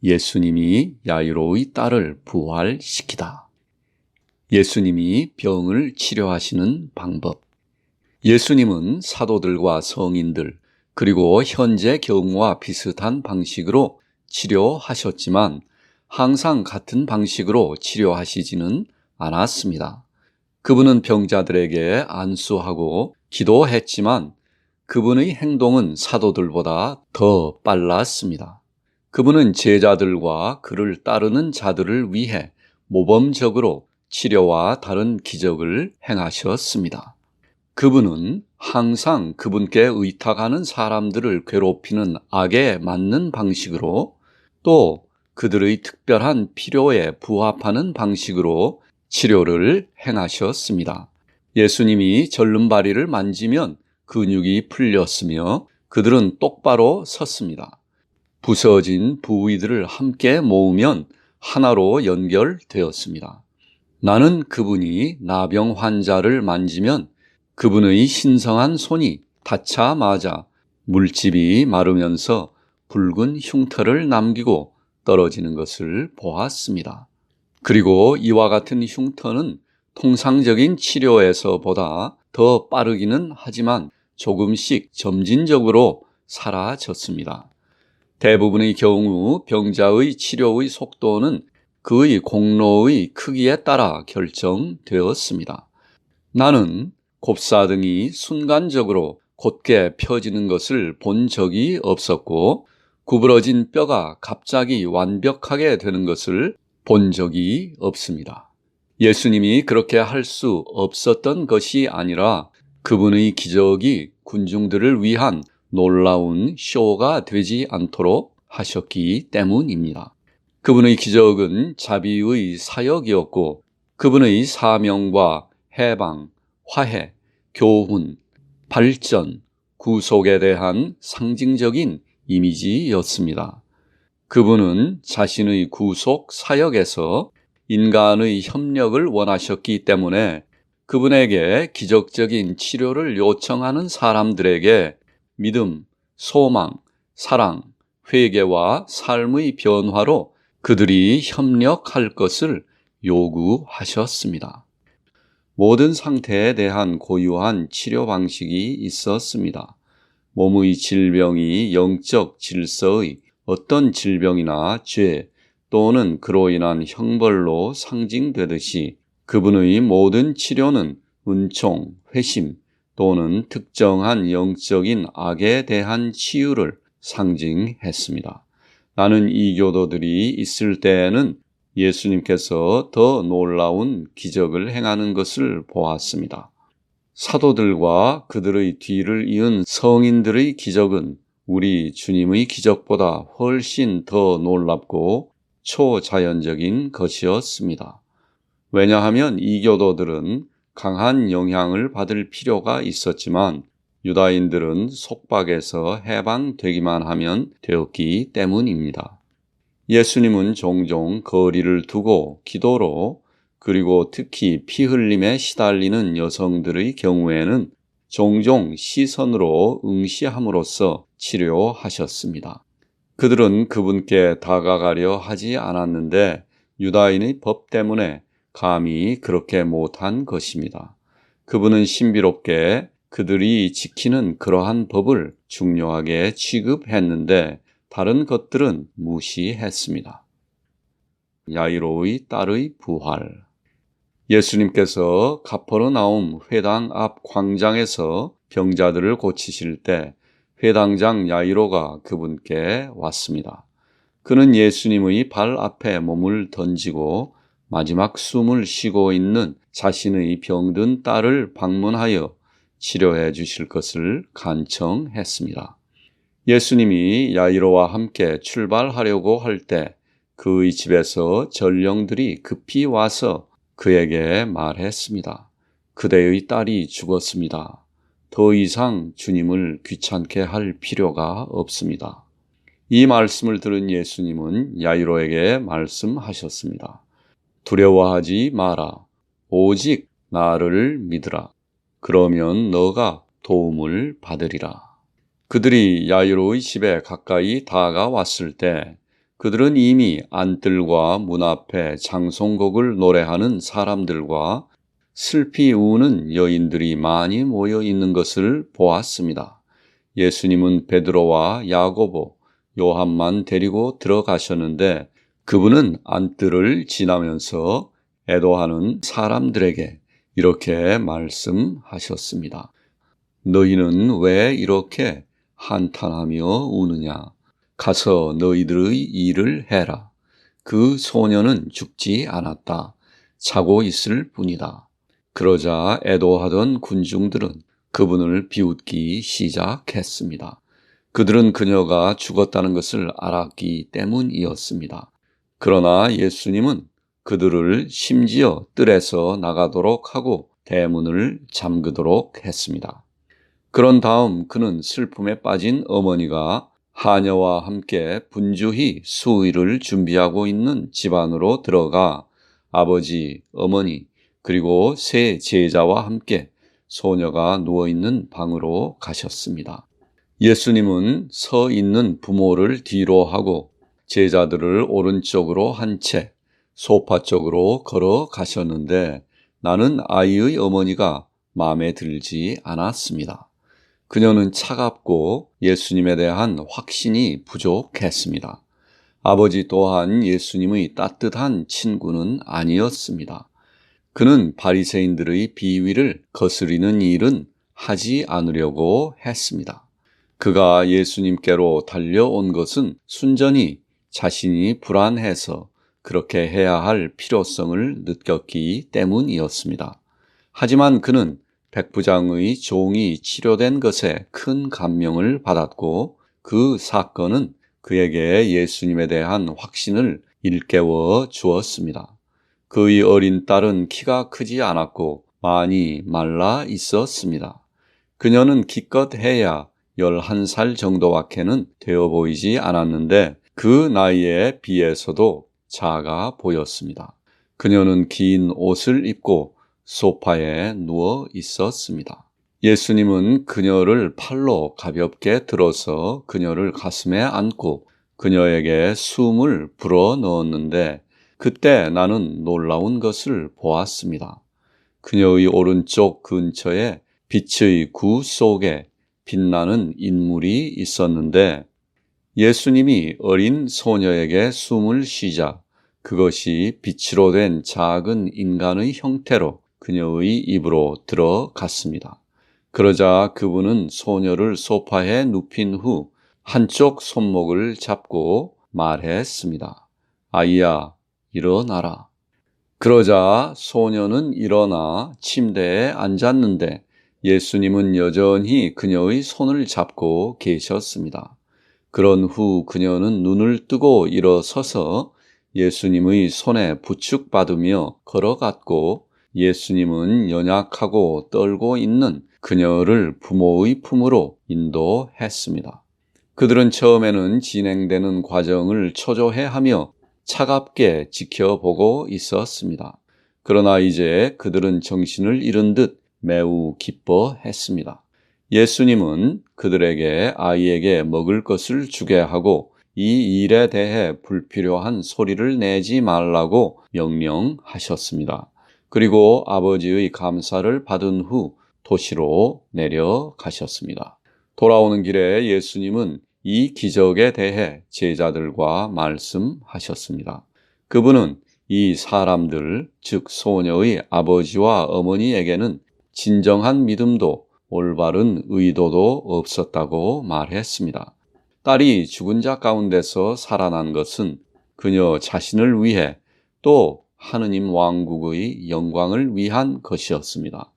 예수님이 야이로의 딸을 부활시키다. 예수님이 병을 치료하시는 방법. 예수님은 사도들과 성인들, 그리고 현재 경우와 비슷한 방식으로 치료하셨지만 항상 같은 방식으로 치료하시지는 않았습니다. 그분은 병자들에게 안수하고 기도했지만 그분의 행동은 사도들보다 더 빨랐습니다. 그분은 제자들과 그를 따르는 자들을 위해 모범적으로 치료와 다른 기적을 행하셨습니다. 그분은 항상 그분께 의탁하는 사람들을 괴롭히는 악에 맞는 방식으로 또 그들의 특별한 필요에 부합하는 방식으로 치료를 행하셨습니다. 예수님이 절름발이를 만지면 근육이 풀렸으며 그들은 똑바로 섰습니다. 부서진 부위들을 함께 모으면 하나로 연결되었습니다. 나는 그분이 나병 환자를 만지면 그분의 신성한 손이 닿자마자 물집이 마르면서 붉은 흉터를 남기고 떨어지는 것을 보았습니다. 그리고 이와 같은 흉터는 통상적인 치료에서보다 더 빠르기는 하지만 조금씩 점진적으로 사라졌습니다. 대부분의 경우 병자의 치료의 속도는 그의 공로의 크기에 따라 결정되었습니다. 나는 곱사등이 순간적으로 곧게 펴지는 것을 본 적이 없었고 구부러진 뼈가 갑자기 완벽하게 되는 것을 본 적이 없습니다. 예수님이 그렇게 할 수 없었던 것이 아니라 그분의 기적이 군중들을 위한 놀라운 쇼가 되지 않도록 하셨기 때문입니다. 그분의 기적은 자비의 사역이었고 그분의 사명과 해방, 화해, 교훈, 발전, 구속에 대한 상징적인 이미지였습니다. 그분은 자신의 구속 사역에서 인간의 협력을 원하셨기 때문에 그분에게 기적적인 치료를 요청하는 사람들에게 믿음, 소망, 사랑, 회개와 삶의 변화로 그들이 협력할 것을 요구하셨습니다. 모든 상태에 대한 고유한 치료 방식이 있었습니다. 몸의 질병이 영적 질서의 어떤 질병이나 죄 또는 그로 인한 형벌로 상징되듯이 그분의 모든 치료는 은총, 회심 또는 특정한 영적인 악에 대한 치유를 상징했습니다. 나는 이교도들이 있을 때에는 예수님께서 더 놀라운 기적을 행하는 것을 보았습니다. 사도들과 그들의 뒤를 이은 성인들의 기적은 우리 주님의 기적보다 훨씬 더 놀랍고 초자연적인 것이었습니다. 왜냐하면 이교도들은 강한 영향을 받을 필요가 있었지만 유다인들은 속박에서 해방되기만 하면 되었기 때문입니다. 예수님은 종종 거리를 두고 기도로 그리고 특히 피 흘림에 시달리는 여성들의 경우에는 종종 시선으로 응시함으로써 치료하셨습니다. 그들은 그분께 다가가려 하지 않았는데 유다인의 법 때문에 감히 그렇게 못한 것입니다. 그분은 신비롭게 그들이 지키는 그러한 법을 중요하게 취급했는데 다른 것들은 무시했습니다. 야이로의 딸의 부활. 예수님께서 가퍼르나움 회당 앞 광장에서 병자들을 고치실 때 회당장 야이로가 그분께 왔습니다. 그는 예수님의 발 앞에 몸을 던지고 마지막 숨을 쉬고 있는 자신의 병든 딸을 방문하여 치료해 주실 것을 간청했습니다. 예수님이 야이로와 함께 출발하려고 할 때 그의 집에서 전령들이 급히 와서 그에게 말했습니다. 그대의 딸이 죽었습니다. 더 이상 주님을 귀찮게 할 필요가 없습니다. 이 말씀을 들은 예수님은 야이로에게 말씀하셨습니다. 두려워하지 마라. 오직 나를 믿으라. 그러면 너가 도움을 받으리라. 그들이 야이로의 집에 가까이 다가왔을 때 그들은 이미 안뜰과 문 앞에 장송곡을 노래하는 사람들과 슬피 우는 여인들이 많이 모여 있는 것을 보았습니다. 예수님은 베드로와 야고보, 요한만 데리고 들어가셨는데 그분은 안뜰을 지나면서 애도하는 사람들에게 이렇게 말씀하셨습니다. 너희는 왜 이렇게 한탄하며 우느냐? 가서 너희들의 일을 해라. 그 소녀는 죽지 않았다. 자고 있을 뿐이다. 그러자 애도하던 군중들은 그분을 비웃기 시작했습니다. 그들은 그녀가 죽었다는 것을 알았기 때문이었습니다. 그러나 예수님은 그들을 심지어 뜰에서 나가도록 하고 대문을 잠그도록 했습니다. 그런 다음 그는 슬픔에 빠진 어머니가 하녀와 함께 분주히 수의를 준비하고 있는 집 안으로 들어가 아버지, 어머니, 그리고 세 제자와 함께 소녀가 누워있는 방으로 가셨습니다. 예수님은 서 있는 부모를 뒤로 하고 제자들을 오른쪽으로 한 채 소파 쪽으로 걸어가셨는데 나는 아이의 어머니가 마음에 들지 않았습니다. 그녀는 차갑고 예수님에 대한 확신이 부족했습니다. 아버지 또한 예수님의 따뜻한 친구는 아니었습니다. 그는 바리새인들의 비위를 거스리는 일은 하지 않으려고 했습니다. 그가 예수님께로 달려온 것은 순전히 자신이 불안해서 그렇게 해야 할 필요성을 느꼈기 때문이었습니다. 하지만 그는 백부장의 종이 치료된 것에 큰 감명을 받았고 그 사건은 그에게 예수님에 대한 확신을 일깨워 주었습니다. 그의 어린 딸은 키가 크지 않았고 많이 말라 있었습니다. 그녀는 기껏해야 11살 정도밖에는 되어 보이지 않았는데 그 나이에 비해서도 작아 보였습니다. 그녀는 긴 옷을 입고 소파에 누워 있었습니다. 예수님은 그녀를 팔로 가볍게 들어서 그녀를 가슴에 안고 그녀에게 숨을 불어 넣었는데 그때 나는 놀라운 것을 보았습니다. 그녀의 오른쪽 근처에 빛의 구 속에 빛나는 인물이 있었는데 예수님이 어린 소녀에게 숨을 쉬자 그것이 빛으로 된 작은 인간의 형태로 그녀의 입으로 들어갔습니다. 그러자 그분은 소녀를 소파에 눕힌 후 한쪽 손목을 잡고 말했습니다. 아이야, 일어나라. 그러자 소녀는 일어나 침대에 앉았는데 예수님은 여전히 그녀의 손을 잡고 계셨습니다. 그런 후 그녀는 눈을 뜨고 일어서서 예수님의 손에 부축받으며 걸어갔고 예수님은 연약하고 떨고 있는 그녀를 부모의 품으로 인도했습니다. 그들은 처음에는 진행되는 과정을 초조해하며 차갑게 지켜보고 있었습니다. 그러나 이제 그들은 정신을 잃은 듯 매우 기뻐했습니다. 예수님은 그들에게 아이에게 먹을 것을 주게 하고 이 일에 대해 불필요한 소리를 내지 말라고 명령하셨습니다. 그리고 아버지의 감사를 받은 후 도시로 내려가셨습니다. 돌아오는 길에 예수님은 이 기적에 대해 제자들과 말씀하셨습니다. 그분은 이 사람들, 즉 소녀의 아버지와 어머니에게는 진정한 믿음도 올바른 의도도 없었다고 말했습니다. 딸이 죽은 자 가운데서 살아난 것은 그녀 자신을 위해 또 하느님 왕국의 영광을 위한 것이었습니다.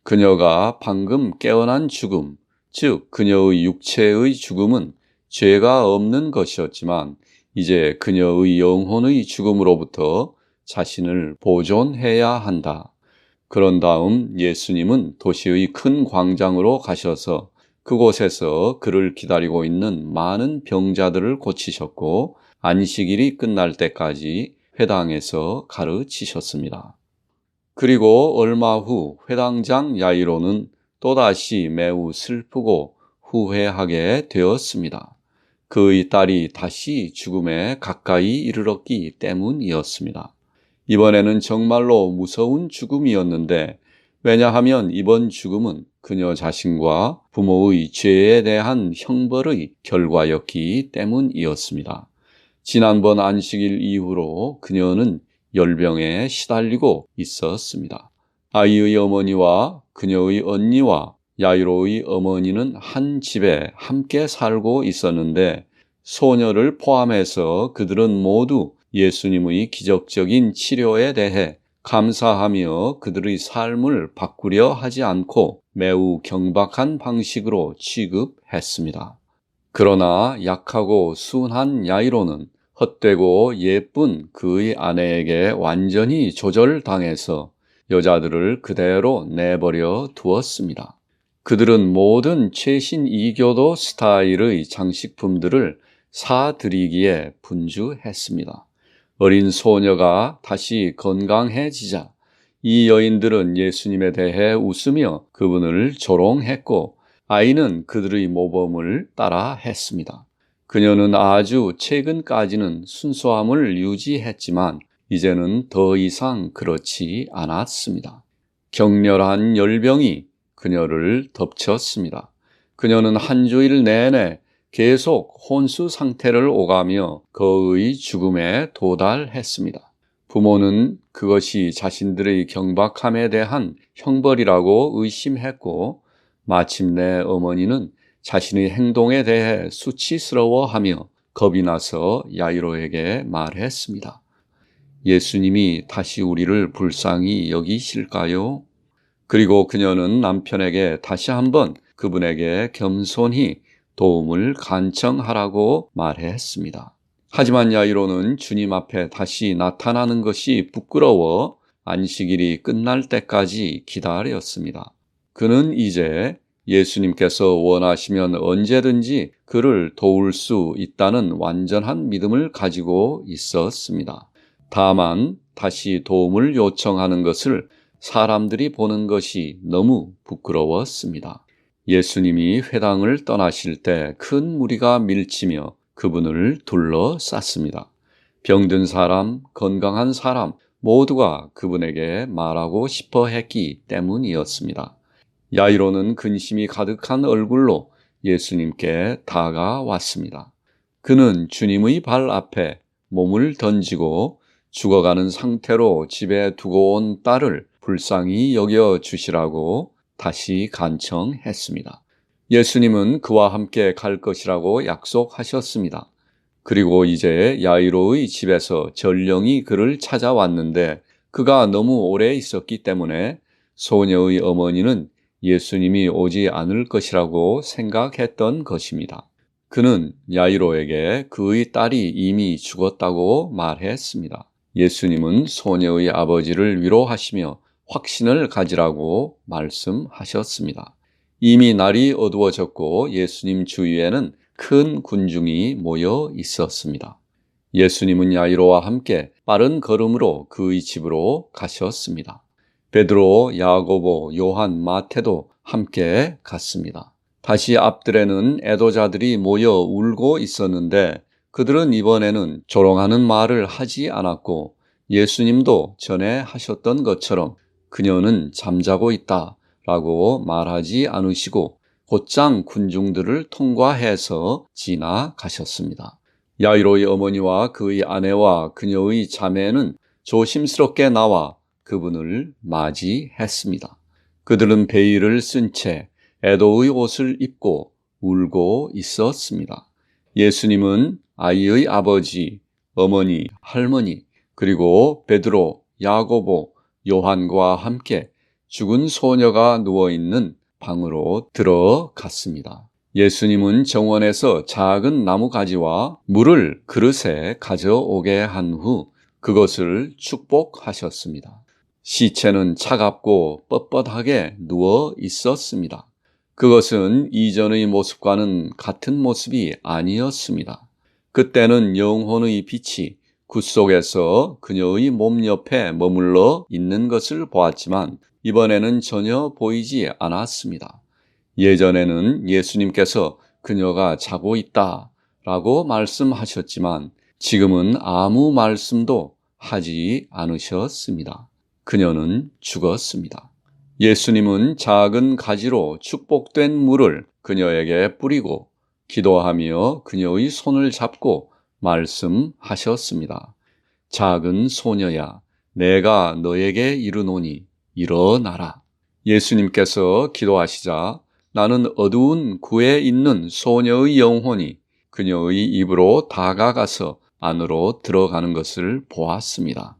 그녀가 방금 깨어난 죽음, 즉 그녀의 육체의 죽음은 죄가 없는 것이었지만 이제 그녀의 영혼의 죽음으로부터 자신을 보존해야 한다. 그런 다음 예수님은 도시의 큰 광장으로 가셔서 그곳에서 그를 기다리고 있는 많은 병자들을 고치셨고 안식일이 끝날 때까지 회당에서 가르치셨습니다. 그리고 얼마 후 회당장 야이로는 또다시 매우 슬프고 후회하게 되었습니다. 그의 딸이 다시 죽음에 가까이 이르렀기 때문이었습니다. 이번에는 정말로 무서운 죽음이었는데, 왜냐하면 이번 죽음은 그녀 자신과 부모의 죄에 대한 형벌의 결과였기 때문이었습니다. 지난번 안식일 이후로 그녀는 열병에 시달리고 있었습니다. 아이의 어머니와 그녀의 언니와 야이로의 어머니는 한 집에 함께 살고 있었는데, 소녀를 포함해서 그들은 모두 예수님의 기적적인 치료에 대해 감사하며 그들의 삶을 바꾸려 하지 않고 매우 경박한 방식으로 취급했습니다. 그러나 약하고 순한 야이로는 헛되고 예쁜 그의 아내에게 완전히 조절당해서 여자들을 그대로 내버려 두었습니다. 그들은 모든 최신 이교도 스타일의 장식품들을 사들이기에 분주했습니다. 어린 소녀가 다시 건강해지자 이 여인들은 예수님에 대해 웃으며 그분을 조롱했고, 아이는 그들의 모범을 따라 했습니다. 그녀는 아주 최근까지는 순수함을 유지했지만 이제는 더 이상 그렇지 않았습니다. 격렬한 열병이 그녀를 덮쳤습니다. 그녀는 한 주일 내내 계속 혼수 상태를 오가며 거의 죽음에 도달했습니다. 부모는 그것이 자신들의 경박함에 대한 형벌이라고 의심했고, 마침내 어머니는 자신의 행동에 대해 수치스러워하며 겁이 나서 야이로에게 말했습니다. 예수님이 다시 우리를 불쌍히 여기실까요? 그리고 그녀는 남편에게 다시 한번 그분에게 겸손히 도움을 간청하라고 말했습니다. 하지만 야이로는 주님 앞에 다시 나타나는 것이 부끄러워 안식일이 끝날 때까지 기다렸습니다. 그는 이제 예수님께서 원하시면 언제든지 그를 도울 수 있다는 완전한 믿음을 가지고 있었습니다. 다만 다시 도움을 요청하는 것을 사람들이 보는 것이 너무 부끄러웠습니다. 예수님이 회당을 떠나실 때 큰 무리가 밀치며 그분을 둘러쌌습니다. 병든 사람, 건강한 사람 모두가 그분에게 말하고 싶어 했기 때문이었습니다. 야이로는 근심이 가득한 얼굴로 예수님께 다가왔습니다. 그는 주님의 발 앞에 몸을 던지고 죽어가는 상태로 집에 두고 온 딸을 불쌍히 여겨주시라고 다시 간청했습니다. 예수님은 그와 함께 갈 것이라고 약속하셨습니다. 그리고 이제 야이로의 집에서 전령이 그를 찾아왔는데 그가 너무 오래 있었기 때문에 소녀의 어머니는 예수님이 오지 않을 것이라고 생각했던 것입니다. 그는 야이로에게 그의 딸이 이미 죽었다고 말했습니다. 예수님은 소녀의 아버지를 위로하시며 확신을 가지라고 말씀하셨습니다. 이미 날이 어두워졌고 예수님 주위에는 큰 군중이 모여 있었습니다. 예수님은 야이로와 함께 빠른 걸음으로 그의 집으로 가셨습니다. 베드로, 야고보, 요한, 마태도 함께 갔습니다. 다시 앞뜰에는 애도자들이 모여 울고 있었는데 그들은 이번에는 조롱하는 말을 하지 않았고 예수님도 전에 하셨던 것처럼 그녀는 잠자고 있다 라고 말하지 않으시고 곧장 군중들을 통과해서 지나가셨습니다. 야이로의 어머니와 그의 아내와 그녀의 자매는 조심스럽게 나와 그분을 맞이했습니다. 그들은 베일을 쓴 채 애도의 옷을 입고 울고 있었습니다. 예수님은 아이의 아버지, 어머니, 할머니, 그리고 베드로, 야고보, 요한과 함께 죽은 소녀가 누워있는 방으로 들어갔습니다. 예수님은 정원에서 작은 나무가지와 물을 그릇에 가져오게 한 후 그것을 축복하셨습니다. 시체는 차갑고 뻣뻣하게 누워 있었습니다. 그것은 이전의 모습과는 같은 모습이 아니었습니다. 그때는 영혼의 빛이 굿 속에서 그녀의 몸 옆에 머물러 있는 것을 보았지만 이번에는 전혀 보이지 않았습니다. 예전에는 예수님께서 그녀가 자고 있다 라고 말씀하셨지만 지금은 아무 말씀도 하지 않으셨습니다. 그녀는 죽었습니다. 예수님은 작은 가지로 축복된 물을 그녀에게 뿌리고 기도하며 그녀의 손을 잡고 말씀하셨습니다. 작은 소녀야, 내가 너에게 이르노니 일어나라. 예수님께서 기도하시자 나는 어두운 굴에 있는 소녀의 영혼이 그녀의 입으로 다가가서 안으로 들어가는 것을 보았습니다.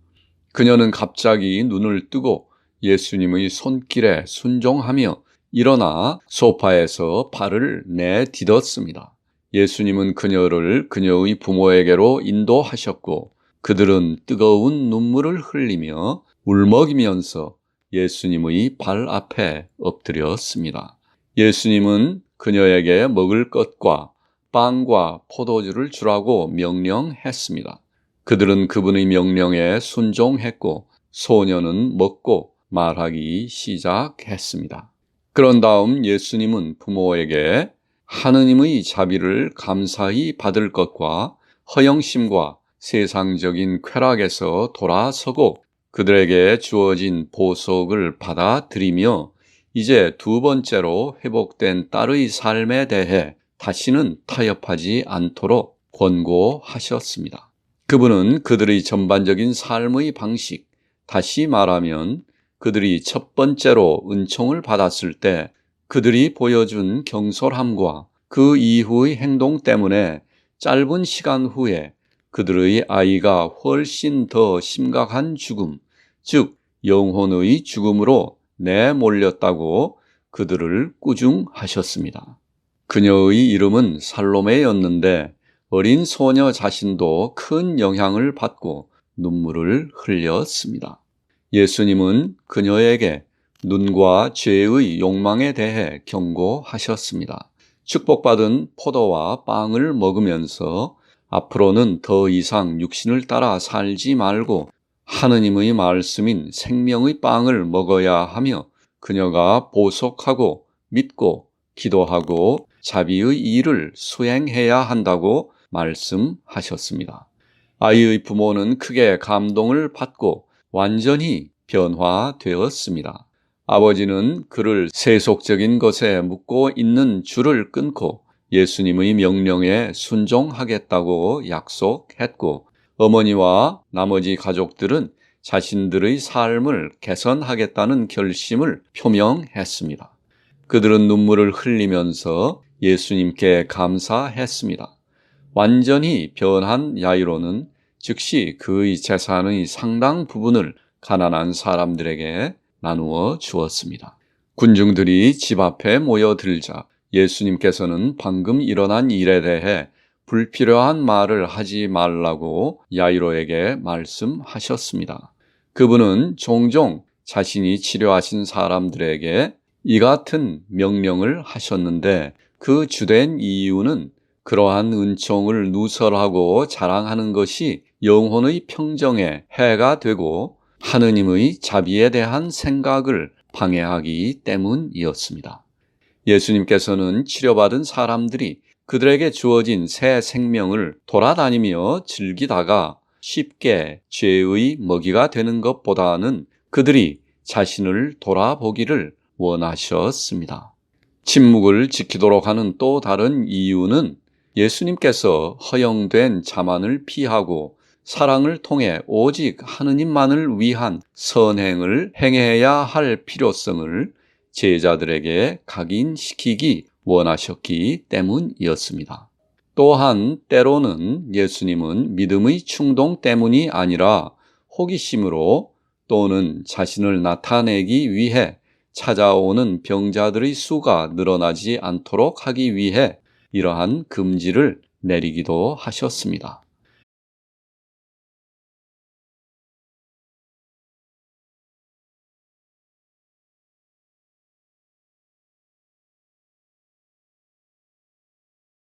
그녀는 갑자기 눈을 뜨고 예수님의 손길에 순종하며 일어나 소파에서 발을 내딛었습니다. 예수님은 그녀를 그녀의 부모에게로 인도하셨고 그들은 뜨거운 눈물을 흘리며 울먹이면서 예수님의 발 앞에 엎드렸습니다. 예수님은 그녀에게 먹을 것과 빵과 포도주를 주라고 명령했습니다. 그들은 그분의 명령에 순종했고 소녀는 먹고 말하기 시작했습니다. 그런 다음 예수님은 부모에게 하느님의 자비를 감사히 받을 것과 허영심과 세상적인 쾌락에서 돌아서고 그들에게 주어진 보석을 받아들이며 이제 두 번째로 회복된 딸의 삶에 대해 다시는 타협하지 않도록 권고하셨습니다. 그분은 그들의 전반적인 삶의 방식, 다시 말하면 그들이 첫 번째로 은총을 받았을 때 그들이 보여준 경솔함과 그 이후의 행동 때문에 짧은 시간 후에 그들의 아이가 훨씬 더 심각한 죽음, 즉 영혼의 죽음으로 내몰렸다고 그들을 꾸중하셨습니다. 그녀의 이름은 살로메였는데 어린 소녀 자신도 큰 영향을 받고 눈물을 흘렸습니다. 예수님은 그녀에게 눈과 죄의 욕망에 대해 경고하셨습니다. 축복받은 포도와 빵을 먹으면서 앞으로는 더 이상 육신을 따라 살지 말고 하느님의 말씀인 생명의 빵을 먹어야 하며 그녀가 보속하고 믿고 기도하고 자비의 일을 수행해야 한다고 말씀하셨습니다. 아이의 부모는 크게 감동을 받고 완전히 변화되었습니다. 아버지는 그를 세속적인 것에 묶고 있는 줄을 끊고 예수님의 명령에 순종하겠다고 약속했고 어머니와 나머지 가족들은 자신들의 삶을 개선하겠다는 결심을 표명했습니다. 그들은 눈물을 흘리면서 예수님께 감사했습니다. 완전히 변한 야이로는 즉시 그의 재산의 상당 부분을 가난한 사람들에게 나누어 주었습니다. 군중들이 집 앞에 모여들자 예수님께서는 방금 일어난 일에 대해 불필요한 말을 하지 말라고 야이로에게 말씀하셨습니다. 그분은 종종 자신이 치료하신 사람들에게 이 같은 명령을 하셨는데 그 주된 이유는 그러한 은총을 누설하고 자랑하는 것이 영혼의 평정에 해가 되고 하느님의 자비에 대한 생각을 방해하기 때문이었습니다. 예수님께서는 치료받은 사람들이 그들에게 주어진 새 생명을 돌아다니며 즐기다가 쉽게 죄의 먹이가 되는 것보다는 그들이 자신을 돌아보기를 원하셨습니다. 침묵을 지키도록 하는 또 다른 이유는 예수님께서 허용된 자만을 피하고 사랑을 통해 오직 하느님만을 위한 선행을 행해야 할 필요성을 제자들에게 각인시키기 원하셨기 때문이었습니다. 또한 때로는 예수님은 믿음의 충동 때문이 아니라 호기심으로 또는 자신을 나타내기 위해 찾아오는 병자들의 수가 늘어나지 않도록 하기 위해 이러한 금지를 내리기도 하셨습니다.